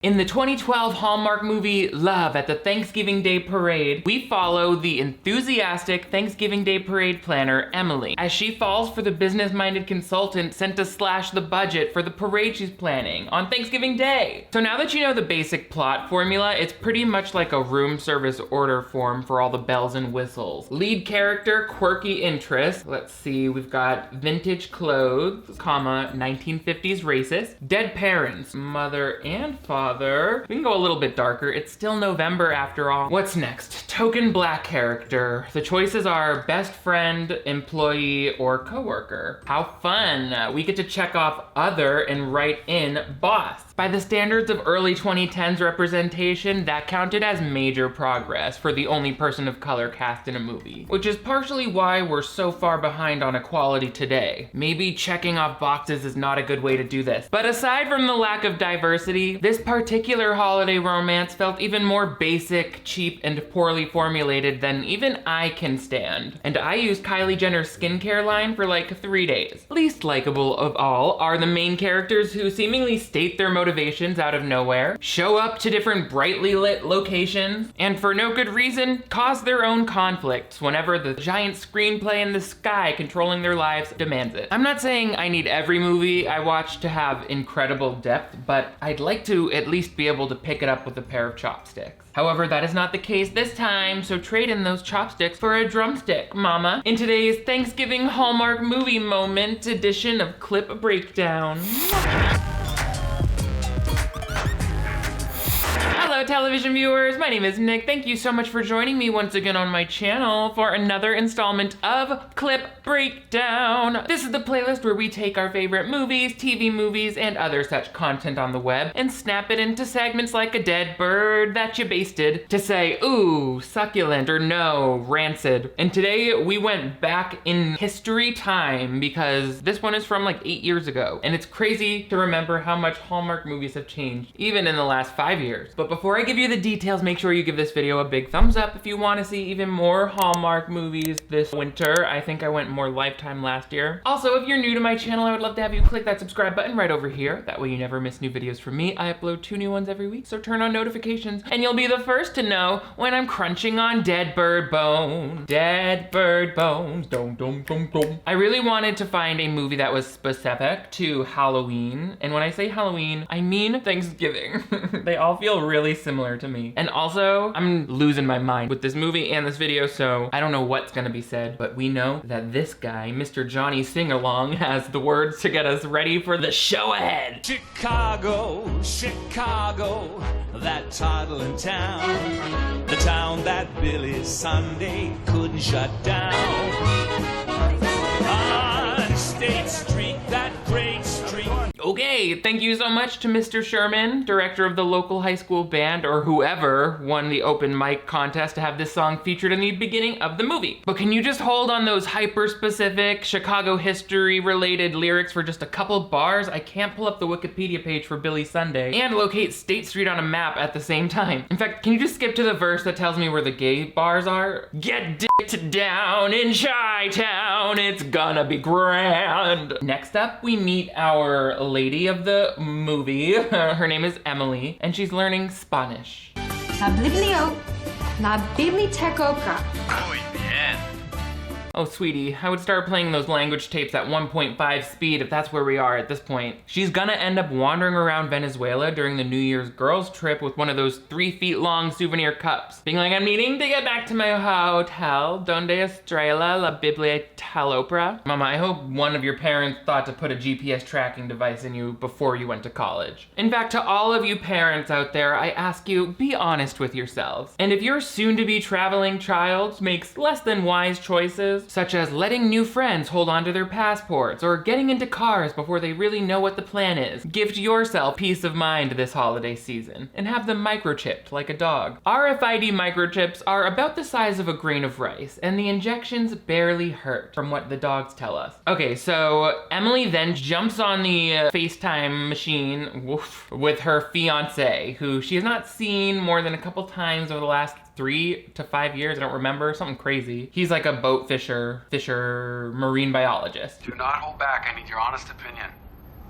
In the 2012 Hallmark movie Love at the Thanksgiving Day Parade, we follow the enthusiastic Thanksgiving Day Parade planner, Emily, as she falls for the business-minded consultant sent to slash the budget for the parade she's planning on Thanksgiving Day. So now that you know the basic plot formula, it's pretty much like a room service order form for all the bells and whistles. Lead character, quirky interest. Let's see, we've got vintage clothes, comma, 1950s racist. Dead parents, mother and father. We can go a little bit darker. It's still November after all. What's next? Token black character. The choices are best friend, employee, or coworker. How fun. We get to check off other and write in boss. By the standards of early 2010s representation, that counted as major progress for the only person of color cast in a movie, which is partially why we're so far behind on equality today. Maybe checking off boxes is not a good way to do this. But aside from the lack of diversity, this particular holiday romance felt even more basic, cheap, and poorly formulated than even I can stand. And I used Kylie Jenner's skincare line for like 3 days. Least likable of all are the main characters who seemingly state their motivations out of nowhere, show up to different brightly lit locations, and for no good reason, cause their own conflicts whenever the giant screenplay in the sky controlling their lives demands it. I'm not saying I need every movie I watch to have incredible depth, but I'd like to at least be able to pick it up with a pair of chopsticks. However, that is not the case this time, so trade in those chopsticks for a drumstick, mama. In today's Thanksgiving Hallmark movie moment edition of Clip Breakdown. Hello television viewers, my name is Nick. Thank you so much for joining me once again on my channel for another installment of Clip Breakdown. This is the playlist where we take our favorite movies, TV movies, and other such content on the web and snap it into segments like a dead bird that you basted to say, ooh, succulent, or no, rancid. And today we went back in history time because this one is from like 8 years ago. And it's crazy to remember how much Hallmark movies have changed, even in the last 5 years. But before I give you the details, make sure you give this video a big thumbs up if you want to see even more Hallmark movies this winter. I think I went more Lifetime last year. Also, if you're new to my channel, I would love to have you click that subscribe button right over here. That way you never miss new videos from me. I upload 2 new ones every week, so turn on notifications and you'll be the first to know when I'm crunching on dead bird bones. Dead bird bones. Dum, dum, dum, dum. I really wanted to find a movie that was specific to Halloween. And when I say Halloween, I mean Thanksgiving. They all feel really similar to me. And also, I'm losing my mind with this movie and this video, so I don't know what's gonna be said, but we know that this guy, Mr. Johnny Sing-Along, has the words to get us ready for the show ahead. Chicago, Chicago, that toddling town, the town that Billy Sunday couldn't shut down. On State Street, that great street. Okay, thank you so much to Mr. Sherman, director of the local high school band, or whoever won the open mic contest to have this song featured in the beginning of the movie. But can you just hold on those hyper-specific Chicago history-related lyrics for just a couple bars? I can't pull up the Wikipedia page for Billy Sunday and locate State Street on a map at the same time. In fact, can you just skip to the verse that tells me where the gay bars are? Get dicked down in Chi-Town, it's gonna be grand. Next up, we meet our lady of the movie. Her name is Emily, and she's learning Spanish. La biblioteca. Muy bien. Oh, sweetie, I would start playing those language tapes at 1.5 speed if that's where we are at this point. She's gonna end up wandering around Venezuela during the New Year's girls trip with one of those 3 feet long souvenir cups, being like, I'm needing to get back to my hotel. Donde estrella la biblioteca? Mama, I hope one of your parents thought to put a GPS tracking device in you before you went to college. In fact, to all of you parents out there, I ask you, be honest with yourselves. And if your soon-to-be traveling child makes less than wise choices, such as letting new friends hold onto their passports or getting into cars before they really know what the plan is, gift yourself peace of mind this holiday season and have them microchipped like a dog. RFID microchips are about the size of a grain of rice and the injections barely hurt, from what the dogs tell us. Okay, so Emily then jumps on the FaceTime machine with her fiance, who she has not seen more than a couple times over the last 3 to 5 years, I don't remember, something crazy. He's like a boat fisher, marine biologist. Do not hold back, I need your honest opinion.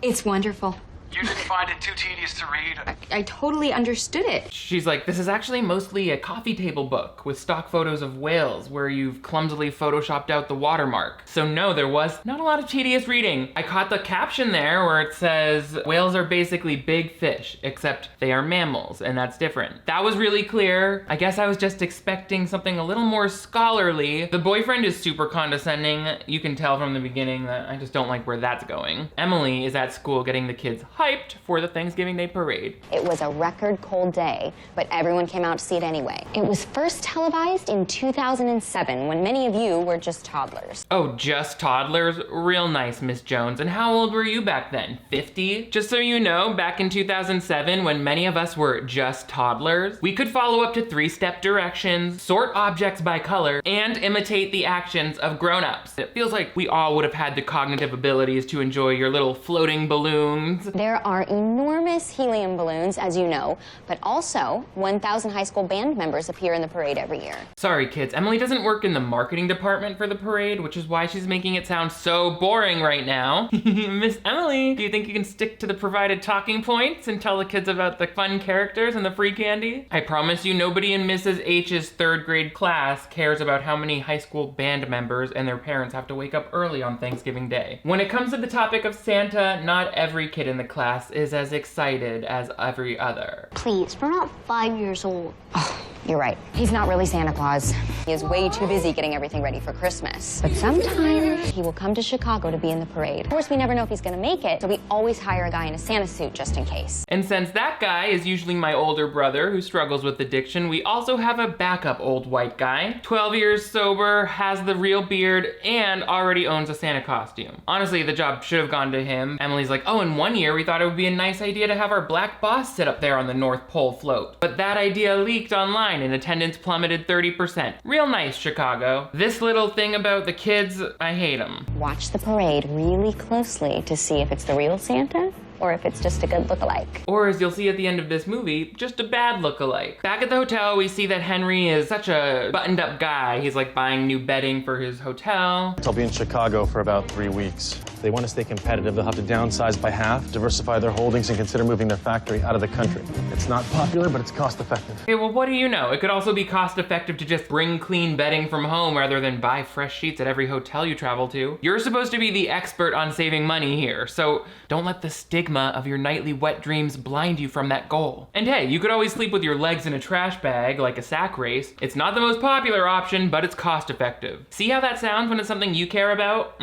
It's wonderful. You didn't find it too tedious to read? I totally understood it. She's like, this is actually mostly a coffee table book with stock photos of whales where you've clumsily photoshopped out the watermark. So no, there was not a lot of tedious reading. I caught the caption there where it says, whales are basically big fish, except they are mammals, and that's different. That was really clear. I guess I was just expecting something a little more scholarly. The boyfriend is super condescending. You can tell from the beginning that I just don't like where that's going. Emily is at school getting the kids hyped for the Thanksgiving Day parade. It was a record cold day, but everyone came out to see it anyway. It was first televised in 2007 when many of you were just toddlers. Oh, just toddlers? Real nice, Miss Jones. And how old were you back then? 50? Just so you know, back in 2007, when many of us were just toddlers, we could follow up to 3-step directions, sort objects by color, and imitate the actions of grown-ups. It feels like we all would have had the cognitive abilities to enjoy your little floating balloons. There are enormous helium balloons, as you know, but also 1,000 high school band members appear in the parade every year. Sorry, kids. Emily doesn't work in the marketing department for the parade, which is why she's making it sound so boring right now. Miss Emily, do you think you can stick to the provided talking points and tell the kids about the fun characters and the free candy? I promise you nobody in Mrs. H's 3rd grade class cares about how many high school band members and their parents have to wake up early on Thanksgiving Day. When it comes to the topic of Santa, not every kid in the class is as excited as every other. Please, we're not 5 years old. Oh, you're right. He's not really Santa Claus. He is way too busy getting everything ready for Christmas. But sometime he will come to Chicago to be in the parade. Of course, we never know if he's gonna make it, so we always hire a guy in a Santa suit just in case. And since that guy is usually my older brother who struggles with addiction, we also have a backup old white guy. 12 years sober, has the real beard, and already owns a Santa costume. Honestly, the job should have gone to him. Emily's like, oh, in one year we thought it would be a nice idea to have our black boss sit up there on the North Pole float. But that idea leaked online and attendance plummeted 30%. Real nice, Chicago. This little thing about the kids, I hate them. Watch the parade really closely to see if it's the real Santa or if it's just a good look-alike. Or as you'll see at the end of this movie, just a bad look-alike. Back at the hotel, we see that Henry is such a buttoned-up guy. He's like buying new bedding for his hotel. I'll be in Chicago for about 3 weeks. If they want to stay competitive, they'll have to downsize by half, diversify their holdings, and consider moving their factory out of the country. It's not popular, but it's cost-effective. Okay, well, what do you know? It could also be cost-effective to just bring clean bedding from home rather than buy fresh sheets at every hotel you travel to. You're supposed to be the expert on saving money here, so don't let the stigma of your nightly wet dreams blind you from that goal. And hey, you could always sleep with your legs in a trash bag like a sack race. It's not the most popular option, but it's cost-effective. See how that sounds when it's something you care about?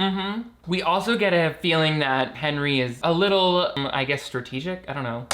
We also get a feeling that Henry is a little, I guess, strategic? I don't know.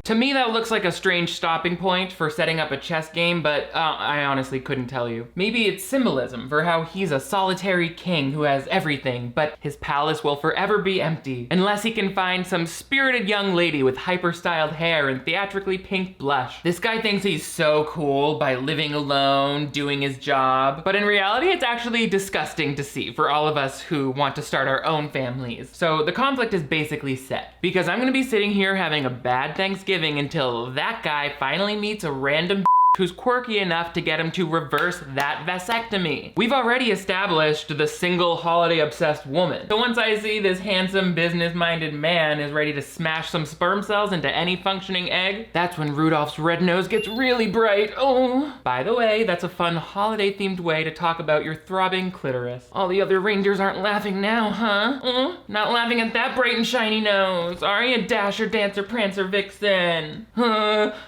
To me, that looks like a strange stopping point for setting up a chess game, but I honestly couldn't tell you. Maybe it's symbolism for how he's a solitary king who has everything, but his palace will forever be empty unless he can find some spirited young lady with hyper-styled hair and theatrically pink blush. This guy thinks he's so cool by living alone, doing his job, but in reality, it's actually disgusting to see for all of us who want to start our own families. So the conflict is basically set, because I'm gonna be sitting here having a bad Thanksgiving until that guy finally meets a random who's quirky enough to get him to reverse that vasectomy. We've already established the single holiday-obsessed woman. So once I see this handsome, business-minded man is ready to smash some sperm cells into any functioning egg, that's when Rudolph's red nose gets really bright. Oh! By the way, that's a fun holiday-themed way to talk about your throbbing clitoris. All the other reindeers aren't laughing now, huh? Not laughing at that bright and shiny nose, are you, Dasher, Dancer, Prancer, Vixen? Do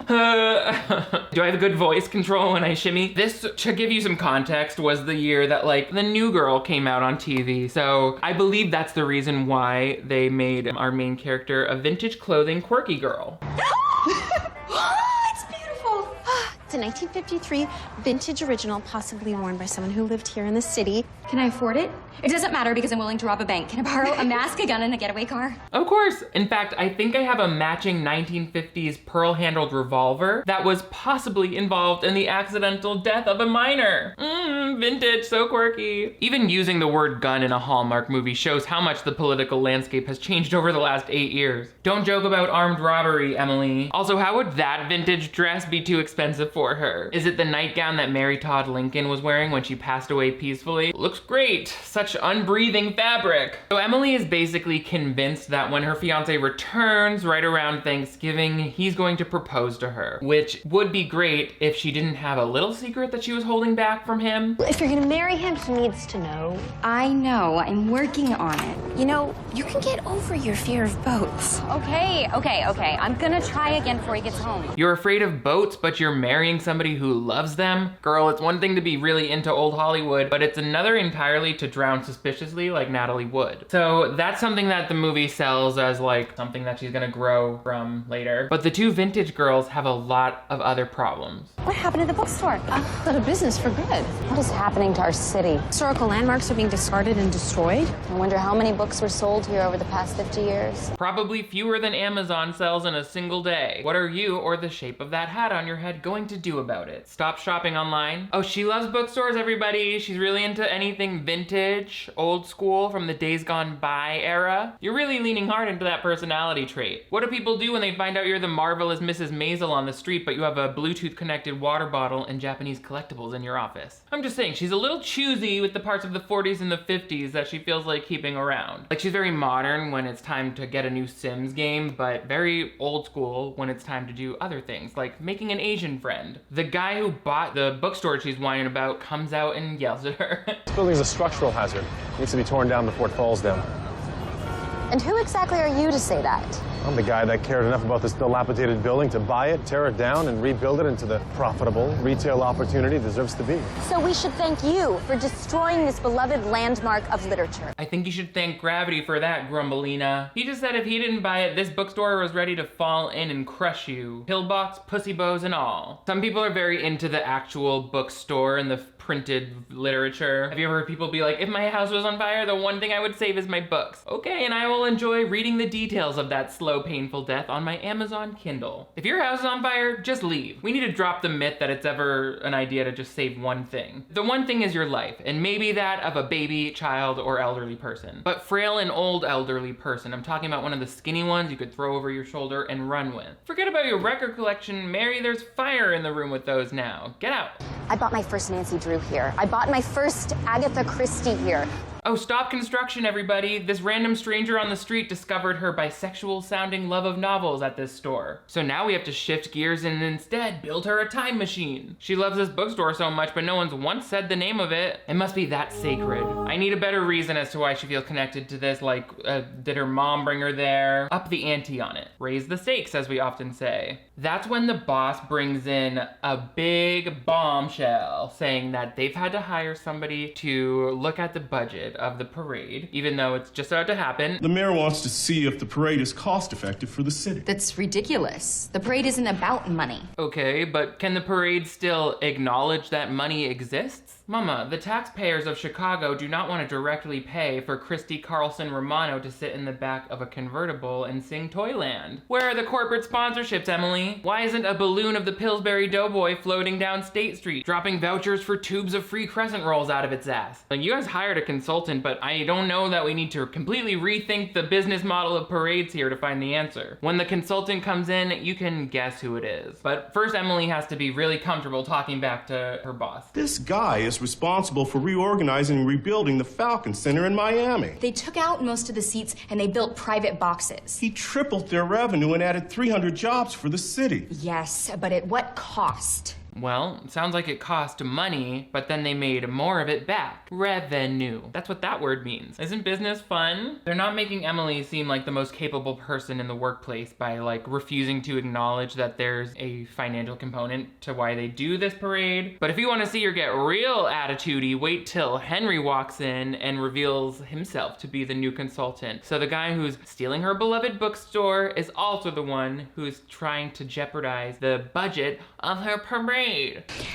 I have a good voice control when I shimmy? This, to give you some context, was the year that like The New Girl came out on TV. So I believe that's the reason why they made our main character a vintage clothing quirky girl. It's beautiful. It's a 1953 vintage original, possibly worn by someone who lived here in the city. Can I afford it? It doesn't matter because I'm willing to rob a bank. Can I borrow a mask, a gun, and a getaway car? Of course. In fact, I think I have a matching 1950s pearl-handled revolver that was possibly involved in the accidental death of a minor. Vintage, so quirky. Even using the word gun in a Hallmark movie shows how much the political landscape has changed over the last 8 years. Don't joke about armed robbery, Emily. Also, how would that vintage dress be too expensive for her? Is it the nightgown that Mary Todd Lincoln was wearing when she passed away peacefully? Looks great. Such unbreathing fabric. So Emily is basically convinced that when her fiance returns right around Thanksgiving, he's going to propose to her, which would be great if she didn't have a little secret that she was holding back from him. If you're gonna marry him, he needs to know. I know, I'm working on it. You know, you can get over your fear of boats. Okay. I'm gonna try again before he gets home. You're afraid of boats, but you're marrying somebody who loves them? Girl, it's one thing to be really into old Hollywood, but it's another entirely to drown suspiciously like Natalie Wood. So that's something that the movie sells as like something that she's gonna grow from later. But the two vintage girls have a lot of other problems. What happened to the bookstore? Out of business for good. What is happening to our city? Historical landmarks are being discarded and destroyed. I wonder how many books were sold here over the past 50 years. Probably fewer than Amazon sells in a single day. What are you or the shape of that hat on your head going to do about it? Stop shopping online? Oh, she loves bookstores, everybody. She's really into anything vintage, old school, from the days gone by era. You're really leaning hard into that personality trait. What do people do when they find out you're the marvelous Mrs. Maisel on the street, but you have a Bluetooth connected water bottle and Japanese collectibles in your office? I'm just saying, she's a little choosy with the parts of the 40s and the 50s that she feels like keeping around. Like, she's very modern when it's time to get a new Sims game, but very old school when it's time to do other things, like making an Asian friend. The guy who bought the bookstore she's whining about comes out and yells at her. This building's a structural hazard. It needs to be torn down before it falls down. And who exactly are you to say that? I'm the guy that cared enough about this dilapidated building to buy it, tear it down, and rebuild it into the profitable retail opportunity it deserves to be. So we should thank you for destroying this beloved landmark of literature. I think you should thank gravity for that, Grumbelina. He just said if he didn't buy it, this bookstore was ready to fall in and crush you. Pillbox, pussy bows, and all. Some people are very into the actual bookstore and the printed literature. Have you ever heard people be like, if my house was on fire, the one thing I would save is my books? Okay, and I will enjoy reading the details of that slow, painful death on my Amazon Kindle. If your house is on fire, just leave. We need to drop the myth that it's ever an idea to just save one thing. The one thing is your life, and maybe that of a baby, child, or elderly person. But frail and old elderly person, I'm talking about one of the skinny ones you could throw over your shoulder and run with. Forget about your record collection, Mary, there's fire in the room with those now. Get out. I bought my first Nancy Drew here. I bought my first Agatha Christie here. Oh, stop construction, everybody. This random stranger on the street discovered her bisexual-sounding love of novels at this store. So now we have to shift gears and instead build her a time machine. She loves this bookstore so much, but no one's once said the name of it. It must be that sacred. I need a better reason as to why she feels connected to this, like, did her mom bring her there? Up the ante on it. Raise the stakes, as we often say. That's when the boss brings in a big bombshell, saying that they've had to hire somebody to look at the budget of the parade, even though it's just about to happen. The mayor wants to see if the parade is cost-effective for the city. That's ridiculous. The parade isn't about money. Okay, but can the parade still acknowledge that money exists? Mama, the taxpayers of Chicago do not want to directly pay for Christy Carlson Romano to sit in the back of a convertible and sing Toyland. Where are the corporate sponsorships, Emily? Why isn't a balloon of the Pillsbury Doughboy floating down State Street, dropping vouchers for tubes of free crescent rolls out of its ass? Like, you guys hired a consultant, but I don't know that we need to completely rethink the business model of parades here to find the answer. When the consultant comes in, you can guess who it is. But first, Emily has to be really comfortable talking back to her boss. This guy is responsible for reorganizing and rebuilding the Falcon Center in Miami. They took out most of the seats and they built private boxes. He tripled their revenue and added 300 jobs for the city. Yes, but at what cost? Well, it sounds like it cost money, but then they made more of it back. Revenue. That's what that word means. Isn't business fun? They're not making Emily seem like the most capable person in the workplace by, like, refusing to acknowledge that there's a financial component to why they do this parade. But if you want to see her get real attitude-y, wait till Henry walks in and reveals himself to be the new consultant. So the guy who's stealing her beloved bookstore is also the one who's trying to jeopardize the budget of her parade.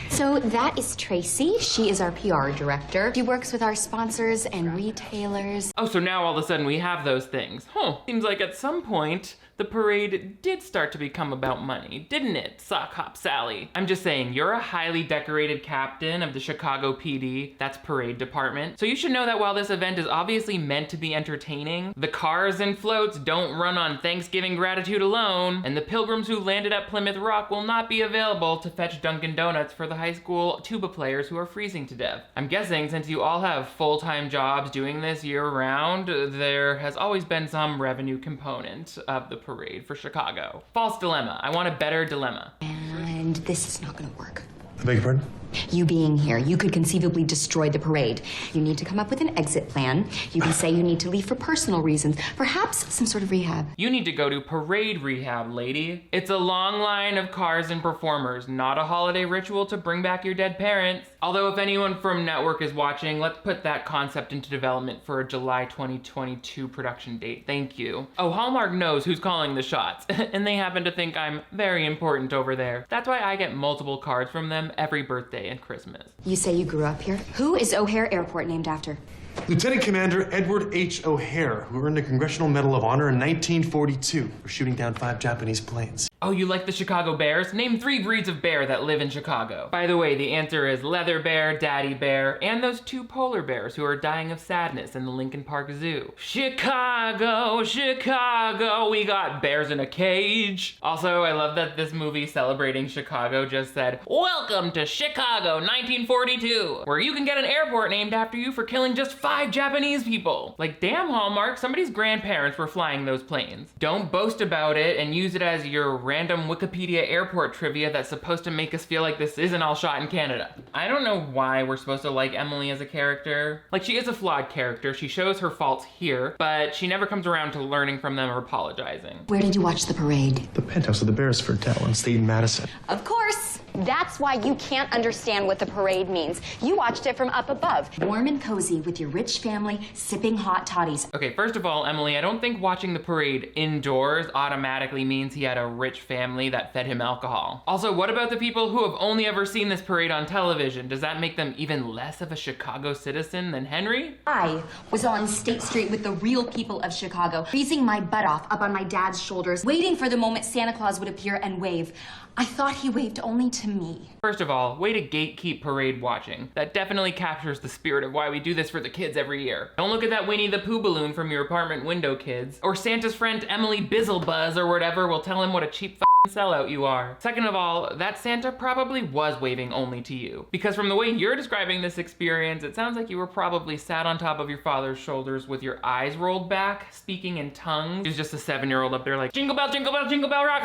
So that is Tracy. She is our PR director. She works with our sponsors and retailers. Oh, so now all of a sudden we have those things. Huh. Seems like at some point, the parade did start to become about money, didn't it, Sock Hop Sally? I'm just saying, you're a highly decorated captain of the Chicago PD, that's parade department, so you should know that while this event is obviously meant to be entertaining, the cars and floats don't run on Thanksgiving gratitude alone, and the pilgrims who landed at Plymouth Rock will not be available to fetch Dunkin' Donuts for the high school tuba players who are freezing to death. I'm guessing since you all have full-time jobs doing this year-round, there has always been some revenue component of the parade for Chicago. False dilemma. I want a better dilemma. And this is not gonna work. I beg your pardon? You being here, you could conceivably destroy the parade. You need to come up with an exit plan. You can say you need to leave for personal reasons, perhaps some sort of rehab. You need to go to parade rehab, lady. It's a long line of cars and performers, not a holiday ritual to bring back your dead parents. Although if anyone from Network is watching, let's put that concept into development for a July 2022 production date. Thank you. Oh, Hallmark knows who's calling the shots, and they happen to think I'm very important over there. That's why I get multiple cards from them every birthday and Christmas. You say you grew up here? Who is O'Hare Airport named after? Lieutenant Commander Edward H. O'Hare, who earned the Congressional Medal of Honor in 1942 for shooting down 5 Japanese planes. Oh, you like the Chicago Bears? Name 3 breeds of bear that live in Chicago. By the way, the answer is leather bear, daddy bear, and those 2 polar bears who are dying of sadness in the Lincoln Park Zoo. Chicago, Chicago, we got bears in a cage. Also, I love that this movie celebrating Chicago just said, "Welcome to Chicago 1942, where you can get an airport named after you for killing just 5 Japanese people." Like, damn, Hallmark, somebody's grandparents were flying those planes. Don't boast about it and use it as your random Wikipedia airport trivia that's supposed to make us feel like this isn't all shot in Canada. I don't know why we're supposed to like Emily as a character. Like, she is a flawed character. She shows her faults here, but she never comes around to learning from them or apologizing. Where did you watch the parade? The penthouse of the Beresford Hotel in State Madison. Of course. That's why you can't understand what the parade means. You watched it from up above. Warm and cozy with your rich family, sipping hot toddies. Okay, first of all, Emily, I don't think watching the parade indoors automatically means he had a rich family that fed him alcohol. Also, what about the people who have only ever seen this parade on television? Does that make them even less of a Chicago citizen than Henry? I was on State Street with the real people of Chicago, freezing my butt off up on my dad's shoulders, waiting for the moment Santa Claus would appear and wave. I thought he waved only to me. First of all, way to gatekeep parade watching. That definitely captures the spirit of why we do this for the kids every year. Don't look at that Winnie the Pooh balloon from your apartment window, kids. Or Santa's friend Emily Bizzlebuzz or whatever will tell him what a cheap sellout you are. Second of all, that Santa probably was waving only to you. Because from the way you're describing this experience, it sounds like you were probably sat on top of your father's shoulders with your eyes rolled back, speaking in tongues. There's just a 7-year-old up there like, jingle bell, jingle bell, jingle bell rock,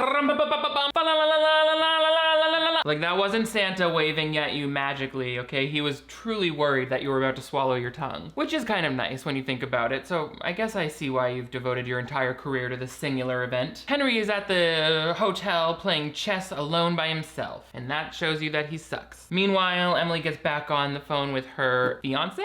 like that wasn't Santa waving at you magically, okay? He was truly worried that you were about to swallow your tongue. Which is kind of nice when you think about it, so I guess I see why you've devoted your entire career to this singular event. Henry is at the hotel playing chess alone by himself, and that shows you that he sucks. Meanwhile, Emily gets back on the phone with her fiance,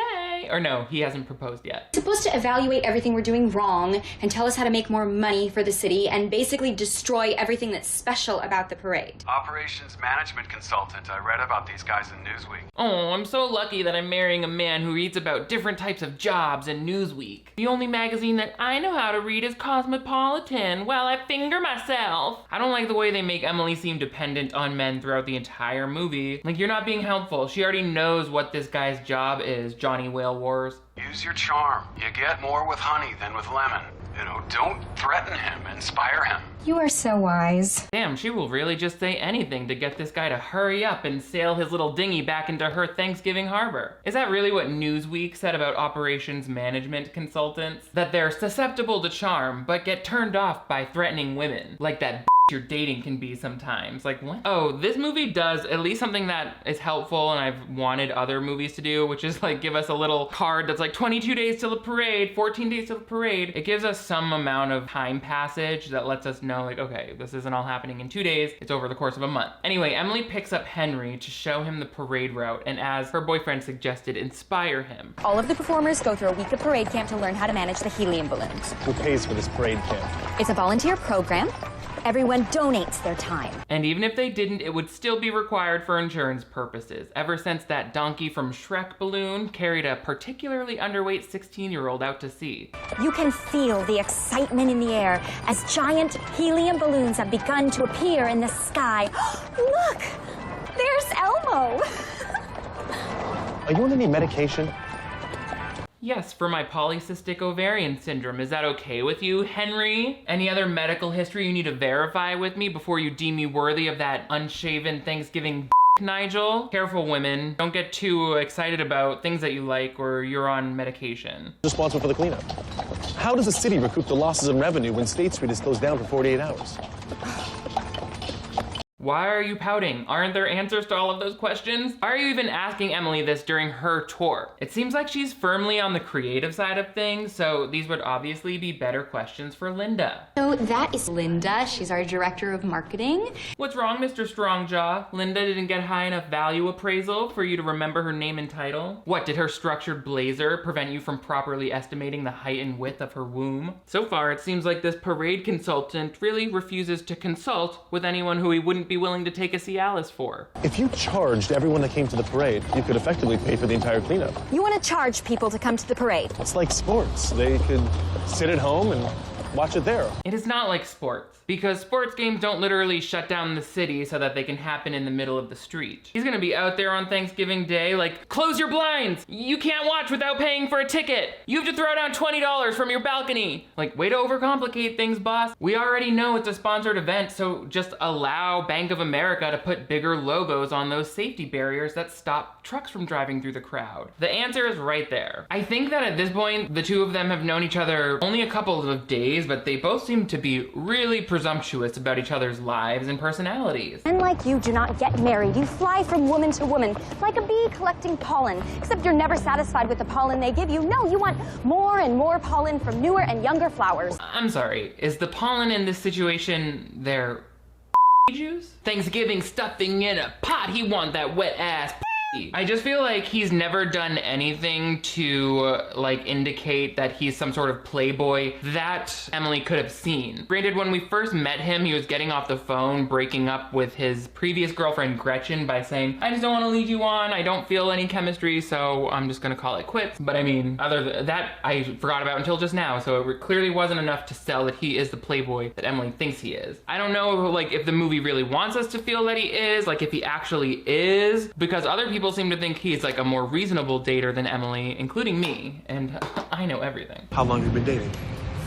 or no, he hasn't proposed yet. Supposed to evaluate everything we're doing wrong and tell us how to make more money for the city and basically destroy everything that's special about the parade. Operations management consultant. I read about these guys in Newsweek. Oh, I'm so lucky that I'm marrying a man who reads about different types of jobs in Newsweek. The only magazine that I know how to read is Cosmopolitan. Well, I finger myself. I don't like the way they make Emily seem dependent on men throughout the entire movie. Like, you're not being helpful. She already knows what this guy's job is, Johnny Whale Wars. Use your charm. You get more with honey than with lemon. You know, don't threaten him, inspire him. You are so wise. Damn, she will really just say anything to get this guy to hurry up and sail his little dinghy back into her Thanksgiving harbor. Is that really what Newsweek said about operations management consultants? That they're susceptible to charm, but get turned off by threatening women. Like that you're dating can be sometimes. Like, what? Oh, this movie does at least something that is helpful and I've wanted other movies to do, which is like give us a little card that's like 22 days till the parade, 14 days till the parade. It gives us some amount of time passage that lets us know, like, okay, this isn't all happening in 2 days, it's over the course of a month. Anyway, Emily picks up Henry to show him the parade route and, as her boyfriend suggested, inspire him. All of the performers go through a week of parade camp to learn how to manage the helium balloons. Who pays for this parade camp? It's a volunteer program. Everyone donates their time. And even if they didn't, it would still be required for insurance purposes, ever since that donkey from Shrek balloon carried a particularly underweight 16-year-old out to sea. You can feel the excitement in the air as giant helium balloons have begun to appear in the sky. Look! There's Elmo! Are you on any medication? Yes, for my polycystic ovarian syndrome. Is that okay with you, Henry? Any other medical history you need to verify with me before you deem me worthy of that unshaven Thanksgiving Nigel? Careful, women. Don't get too excited about things that you like or you're on medication. Responsible for the cleanup. How does the city recoup the losses in revenue when State Street is closed down for 48 hours? Why are you pouting? Aren't there answers to all of those questions? Why are you even asking Emily this during her tour? It seems like she's firmly on the creative side of things, so these would obviously be better questions for Linda. So that is Linda. She's our director of marketing. What's wrong, Mr. Strongjaw? Linda didn't get high enough value appraisal for you to remember her name and title? What, did her structured blazer prevent you from properly estimating the height and width of her womb? So far, it seems like this parade consultant really refuses to consult with anyone who he wouldn't be willing to take a Cialis for. If you charged everyone that came to the parade, you could effectively pay for the entire cleanup. You want to charge people to come to the parade? It's like sports. They could sit at home and watch it there. It is not like sports, because sports games don't literally shut down the city so that they can happen in the middle of the street. He's gonna be out there on Thanksgiving Day like, close your blinds! You can't watch without paying for a ticket! You have to throw down $20 from your balcony! Like, way to overcomplicate things, boss. We already know it's a sponsored event, so just allow Bank of America to put bigger logos on those safety barriers that stop trucks from driving through the crowd. The answer is right there. I think that at this point, the two of them have known each other only a couple of days, but they both seem to be really presumptuous about each other's lives and personalities. Men like you do not get married. You fly from woman to woman, like a bee collecting pollen, except you're never satisfied with the pollen they give you. No, you want more and more pollen from newer and younger flowers. I'm sorry, is the pollen in this situation their juice? Thanksgiving stuffing in a pot, he want that wet ass. I just feel like he's never done anything to like indicate that he's some sort of playboy that Emily could have seen. Granted, when we first met him, he was getting off the phone, breaking up with his previous girlfriend Gretchen by saying, I just don't want to lead you on, I don't feel any chemistry, so I'm just gonna call it quits. But I mean, other than that, I forgot about until just now, so it clearly wasn't enough to sell that he is the playboy that Emily thinks he is. I don't know like if the movie really wants us to feel that he is, like if he actually is, because other people seem to think he's like a more reasonable dater than Emily, including me, and I know everything. How long have you been dating?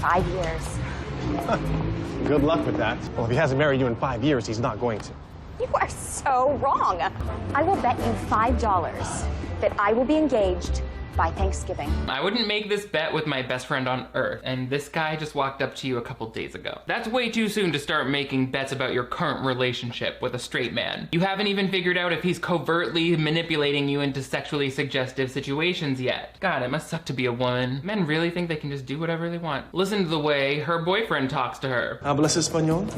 5 years. Good luck with that. Well, if he hasn't married you in 5 years, he's not going to. You are so wrong. I will bet you $5 that I will be engaged by Thanksgiving. I wouldn't make this bet with my best friend on earth, and this guy just walked up to you a couple days ago. That's way too soon to start making bets about your current relationship with a straight man. You haven't even figured out if he's covertly manipulating you into sexually suggestive situations yet. God, it must suck to be a woman. Men really think they can just do whatever they want. Listen to the way her boyfriend talks to her. ¿Hablas español?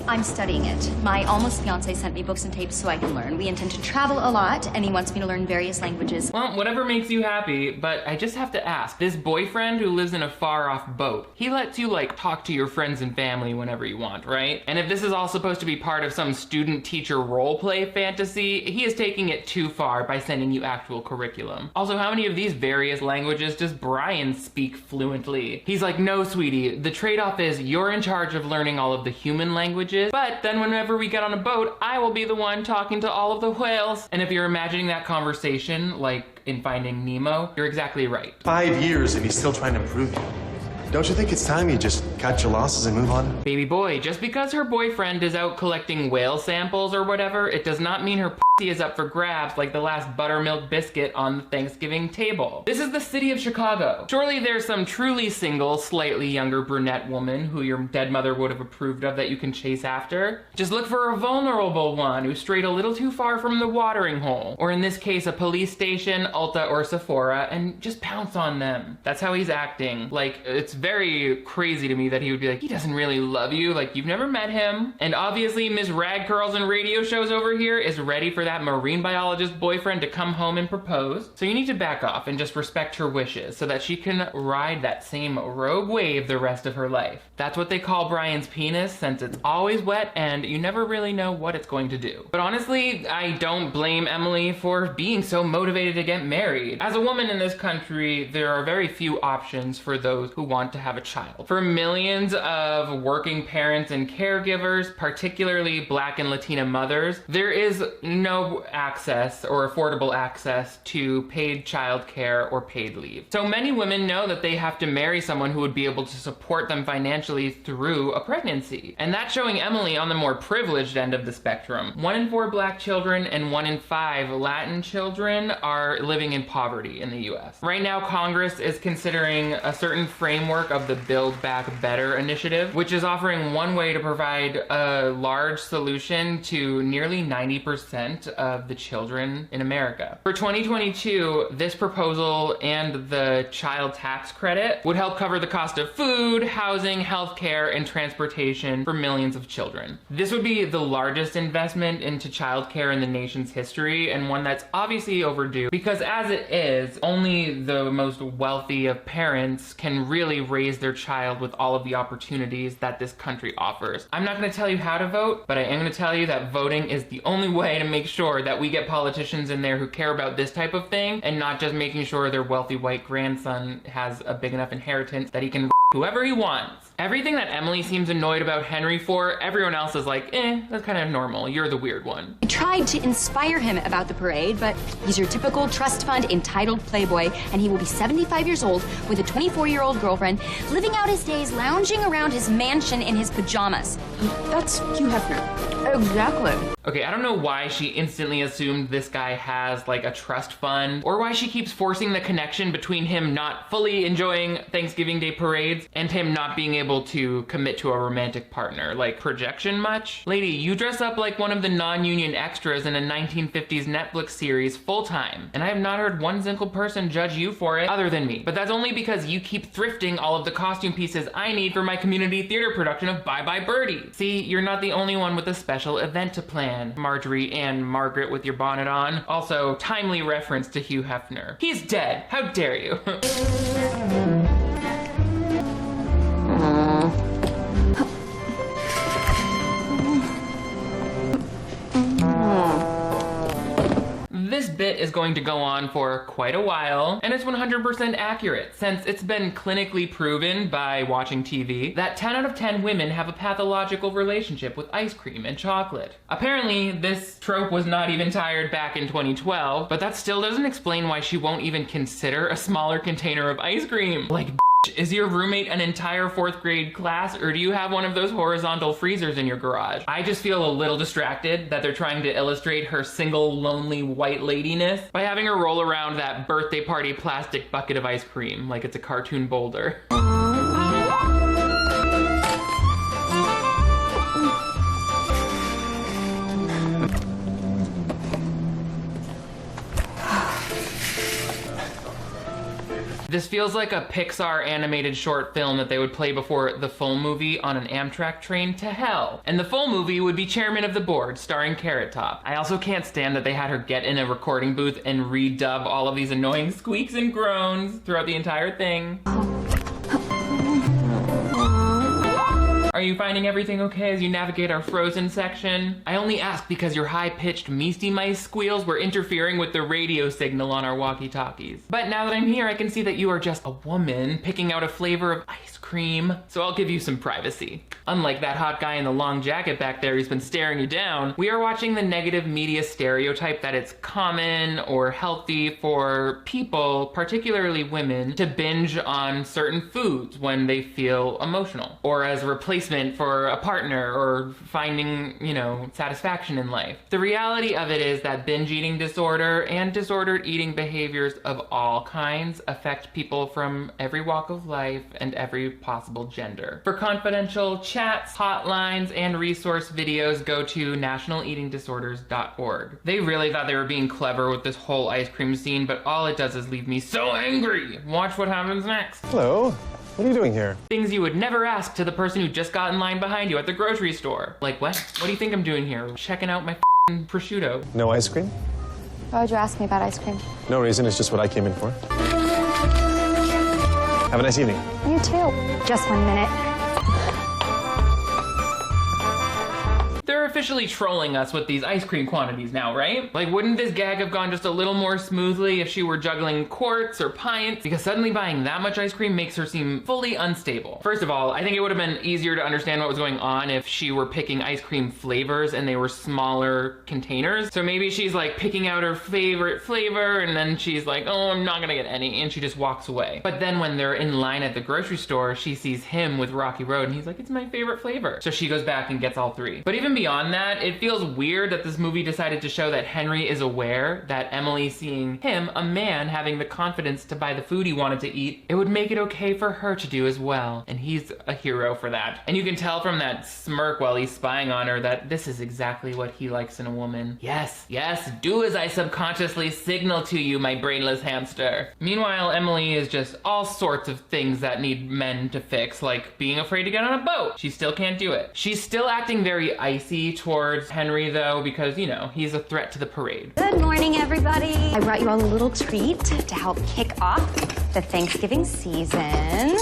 I'm studying it. My almost fiance sent me books and tapes so I can learn. We intend to travel a lot, and he wants me to learn various languages. Well, whatever makes you happy, but I just have to ask, this boyfriend who lives in a far-off boat, he lets you, like, talk to your friends and family whenever you want, right? And if this is all supposed to be part of some student-teacher roleplay fantasy, he is taking it too far by sending you actual curriculum. Also, how many of these various languages does Brian speak fluently? He's like, no, sweetie, the trade-off is you're in charge of learning all of the human languages, but then whenever we get on a boat, I will be the one talking to all of the whales. And if you're imagining that conversation, like in Finding Nemo, you're exactly right. 5 years and he's still trying to improve you. Don't you think it's time you just cut your losses and move on? Baby boy, just because her boyfriend is out collecting whale samples or whatever, it does not mean her pussy is up for grabs like the last buttermilk biscuit on the Thanksgiving table. This is the city of Chicago. Surely there's some truly single, slightly younger brunette woman who your dead mother would have approved of that you can chase after. Just look for a vulnerable one who strayed a little too far from the watering hole. Or in this case, a police station, Ulta, or Sephora, and just pounce on them. That's how he's acting. Like, it's very crazy to me that he would be like, he doesn't really love you, like you've never met him. And obviously Miss Rag Curls and Radio Shows over here is ready for that marine biologist boyfriend to come home and propose. So you need to back off and just respect her wishes so that she can ride that same rogue wave the rest of her life. That's what they call Brian's penis, since it's always wet and you never really know what it's going to do. But honestly, I don't blame Emily for being so motivated to get married. As a woman in this country, there are very few options for those who want to have a child. For millions of working parents and caregivers, particularly Black and Latina mothers, there is no access or affordable access to paid childcare or paid leave. So many women know that they have to marry someone who would be able to support them financially through a pregnancy. And that's showing Emily on the more privileged end of the spectrum. 1 in 4 Black children and 1 in 5 Latin children are living in poverty in the US. Right now, Congress is considering a certain framework of the Build Back Better initiative, which is offering one way to provide a large solution to nearly 90% of the children in America. For 2022, this proposal and the child tax credit would help cover the cost of food, housing, healthcare, and transportation for millions of children. This would be the largest investment into childcare in the nation's history, and one that's obviously overdue, because as it is, only the most wealthy of parents can really raise their child with all of the opportunities that this country offers. I'm not going to tell you how to vote, but I am going to tell you that voting is the only way to make sure that we get politicians in there who care about this type of thing, and not just making sure their wealthy white grandson has a big enough inheritance that he can whoever he wants. Everything that Emily seems annoyed about Henry for, everyone else is like, that's kind of normal. You're the weird one. I tried to inspire him about the parade, but he's your typical trust fund entitled playboy, and he will be 75 years old with a 24-year-old girlfriend, living out his days lounging around his mansion in his pajamas. That's Hugh Hefner. Exactly. Okay, I don't know why she instantly assumed this guy has like a trust fund, or why she keeps forcing the connection between him not fully enjoying Thanksgiving Day parades and him not being able to commit to a romantic partner. Like, projection much? Lady, you dress up like one of the non-union extras in a 1950s Netflix series full time, and I have not heard one single person judge you for it other than me. But that's only because you keep thrifting all of the costume pieces I need for my community theater production of Bye Bye Birdie. See, you're not the only one with a special event to plan. Marjorie and Margaret with your bonnet on. Also, timely reference to Hugh Hefner. He's dead. How dare you? This bit is going to go on for quite a while, and it's 100% accurate, since it's been clinically proven by watching TV that 10 out of 10 women have a pathological relationship with ice cream and chocolate. Apparently, this trope was not even tired back in 2012, but that still doesn't explain why she won't even consider a smaller container of ice cream. Like, is your roommate an entire 4th grade class, or do you have one of those horizontal freezers in your garage? I just feel a little distracted that they're trying to illustrate her single, lonely white ladiness by having her roll around that birthday party plastic bucket of ice cream like it's a cartoon boulder. This feels like a Pixar animated short film that they would play before the full movie on an Amtrak train to hell. And the full movie would be Chairman of the Board, starring Carrot Top. I also can't stand that they had her get in a recording booth and redub all of these annoying squeaks and groans throughout the entire thing. Are you finding everything okay as you navigate our Frozen section? I only ask because your high-pitched Misty Mice squeals were interfering with the radio signal on our walkie-talkies. But now that I'm here, I can see that you are just a woman picking out a flavor of ice cream, so I'll give you some privacy. Unlike that hot guy in the long jacket back there who's been staring you down, we are watching the negative media stereotype that it's common or healthy for people, particularly women, to binge on certain foods when they feel emotional, or as a replacement for a partner, or finding, satisfaction in life. The reality of it is that binge eating disorder and disordered eating behaviors of all kinds affect people from every walk of life and every possible gender. For confidential chats, hotlines, and resource videos, go to nationaleatingdisorders.org. They really thought they were being clever with this whole ice cream scene, but all it does is leave me so angry. Watch what happens next. Hello. What are you doing here? Things you would never ask to the person who just got in line behind you at the grocery store. Like what? What do you think I'm doing here? Checking out my f***ing prosciutto. No ice cream? Why would you ask me about ice cream? No reason, it's just what I came in for. Have a nice evening. You too. Just 1 minute. They're officially trolling us with these ice cream quantities now, right? Like, wouldn't this gag have gone just a little more smoothly if she were juggling quarts or pints? Because suddenly buying that much ice cream makes her seem fully unstable. First of all, I think it would have been easier to understand what was going on if she were picking ice cream flavors and they were smaller containers. So maybe she's like picking out her favorite flavor and then she's like, oh, I'm not gonna get any, and she just walks away. But then when they're in line at the grocery store, she sees him with Rocky Road and he's like, it's my favorite flavor. So she goes back and gets all 3. But even beyond that, it feels weird that this movie decided to show that Henry is aware that Emily seeing him, a man, having the confidence to buy the food he wanted to eat, it would make it okay for her to do as well. And he's a hero for that. And you can tell from that smirk while he's spying on her that this is exactly what he likes in a woman. Yes, yes, do as I subconsciously signal to you, my brainless hamster. Meanwhile, Emily is just all sorts of things that need men to fix, like being afraid to get on a boat. She still can't do it. She's still acting very icy towards Henry though, because you know, he's a threat to the parade. Good morning, everybody. I brought you all a little treat to help kick off the Thanksgiving season.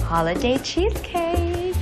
Holiday cheesecake.